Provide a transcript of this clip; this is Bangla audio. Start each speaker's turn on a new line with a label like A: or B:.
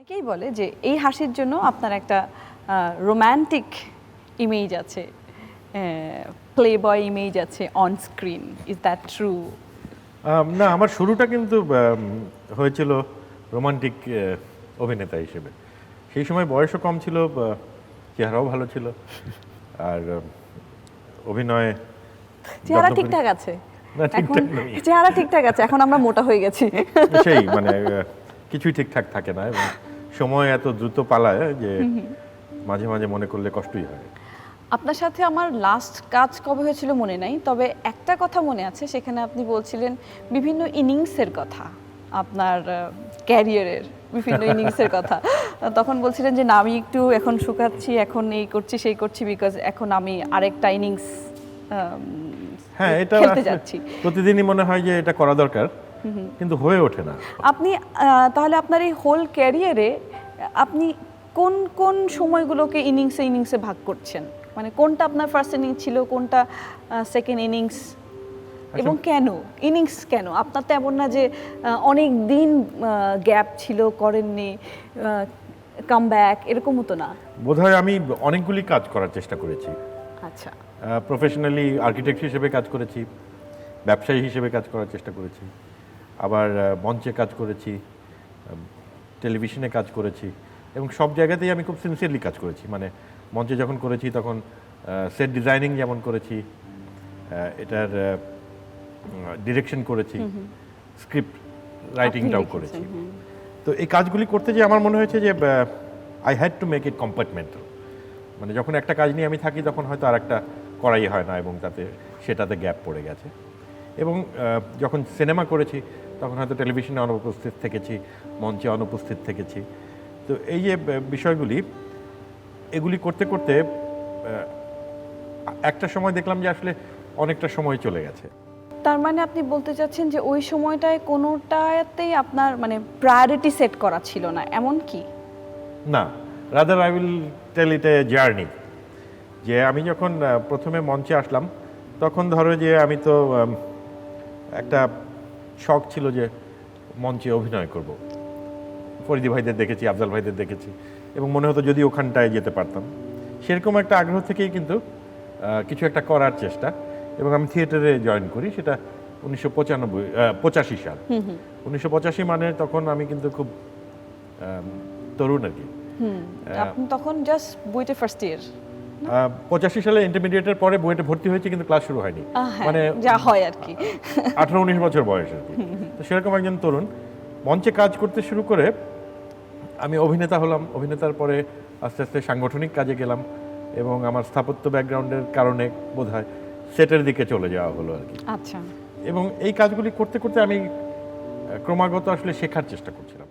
A: অনেকেই বলে যে এই হাসির জন্য আপনার একটা রোমান্টিক ইমেজ আছে, প্লে বয় ইমেজ আছে on screen. Is that true?
B: না, আমার শুরুটা কিন্তু হয়েছিল রোমান্টিক অভিনেতা হিসেবে। সেই সময় বয়সও কম ছিল, চেহারাও ভালো ছিল, আর অভিনয়ে
A: চেহারা ঠিকঠাক আছে
B: না,
A: এখন,
B: ঠিকঠাক নেই।
A: চেহারা ঠিকঠাক আছে, এখন আমরা মোটা হয়ে গেছি।
B: সেই মানে কিছুই ঠিকঠাক থাকে না, এবং সময় এত দ্রুত পালায় যে মাঝে মাঝে মনে করলে কষ্টই হয়।
A: আপনার সাথে আমার লাস্ট কাজ কবে হয়েছিল মনে নাই, তবে একটা কথা মনে আছে, সেখানে আপনি বলছিলেন বিভিন্ন ইনিংসের কথা, আপনার ক্যারিয়ারের বিভিন্ন ইনিংসের কথা। তখন বলছিলেন যে না, আমি একটু এখন শুকাচ্ছি, এখন এই করছি সেই করছি, বিকজ এখন আমি আরেকটা ইনিংস
B: হ্যাঁ, এটা
A: খেলতে যাচ্ছি।
B: প্রতিদিনই মনে হয় যে এটা করা দরকার, কিন্তু হয়ে ওঠে না।
A: আপনি তাহলে আপনার এই হোল ক্যারিয়ারে আপনি কোন কোন সময়গুলোকে ইনিংসে ভাগ করছেন? মানে কোনটা আপনার ফার্স্ট ইনিংস ছিল, কোনটা সেকেন্ড ইনিংস, এবং কেন ইনিংস? কেন আপনার তো এমন না যে অনেক দিন গ্যাপ ছিল, করেননি কামব্যাক, এরকমও তো না।
B: বোধহয় আমি অনেকগুলি কাজ করার চেষ্টা করেছি।
A: আচ্ছা,
B: প্রফেশনালি আর্কিটেক্ট হিসেবে কাজ করেছি, ব্যবসায়ী হিসেবে কাজ করার চেষ্টা করেছি, আবার মঞ্চে কাজ করেছি, টেলিভিশনে কাজ করেছি, এবং সব জায়গাতেই আমি খুব সিনসিয়ারলি কাজ করেছি। মানে মঞ্চে যখন করেছি তখন সেট ডিজাইনিং যেমন করেছি, এটার ডিরেকশন করেছি, স্ক্রিপ্ট রাইটিংটাও করেছি। তো এই কাজগুলি করতে যে আমার মনে হয়েছে যে I had to make it compartmental. মানে যখন একটা কাজ নিয়ে আমি থাকি তখন হয়তো আর একটা করাই হয় না, এবং সেটাতে গ্যাপ পড়ে গেছে। এবং যখন সিনেমা করেছি তখন হয়তো টেলিভিশনে অনুপস্থিত থেকেছি, মঞ্চে অনুপস্থিত থেকেছি। তো এই যে বিষয়গুলি, এগুলি করতে করতে একটা সময় দেখলাম যে আসলে অনেকটা সময় চলে গেছে।
A: তার মানে আপনি বলতে চাচ্ছেন যে ওই সময়টায় কোনোটাতেই আপনার মানে প্রায়োরিটি সেট করা ছিল না, এমন কি?
B: না, rather I will tell it a journey. যে আমি যখন প্রথমে মঞ্চে আসলাম তখন ধরো যে আমি তো একটা শখ ছিল যে মঞ্চে অভিনয় করব। ফরিদি ভাইদের দেখেছি, আফজাল ভাইদের দেখেছি, এবং মনে হতো যদি ওখানটায় যেতে পারতাম। সেরকম একটা আগ্রহ থেকেই কিন্তু কিছু একটা করার চেষ্টা, এবং আমি থিয়েটারে জয়েন করি। সেটা 1985 সাল। 1985 মানে তখন আমি কিন্তু খুব তরুণ আর কি।
A: আপনি তখন জাস্ট বুয়েটে ফার্স্ট ইয়ার?
B: 85 সালে ইন্টারমিডিয়েটের পরে বুয়েটে ভর্তি হয়েছে, কিন্তু ক্লাস শুরু হয়নি।
A: মানে যা হয় আর কি,
B: 18-19 বছর বয়স আর কি। তো সেরকম একজন তরুণ মঞ্চে কাজ করতে শুরু করে আমি অভিনেতা হলাম। অভিনেতার পরে আস্তে আস্তে সাংগঠনিক কাজে গেলাম, এবং আমার স্থাপত্য ব্যাকগ্রাউন্ডের কারণে বোধহয় সেটের দিকে চলে যাওয়া হলো আর কি।
A: আচ্ছা।
B: এবং এই কাজগুলি করতে করতে আমি ক্রমাগত আসলে শেখার চেষ্টা করছিলাম।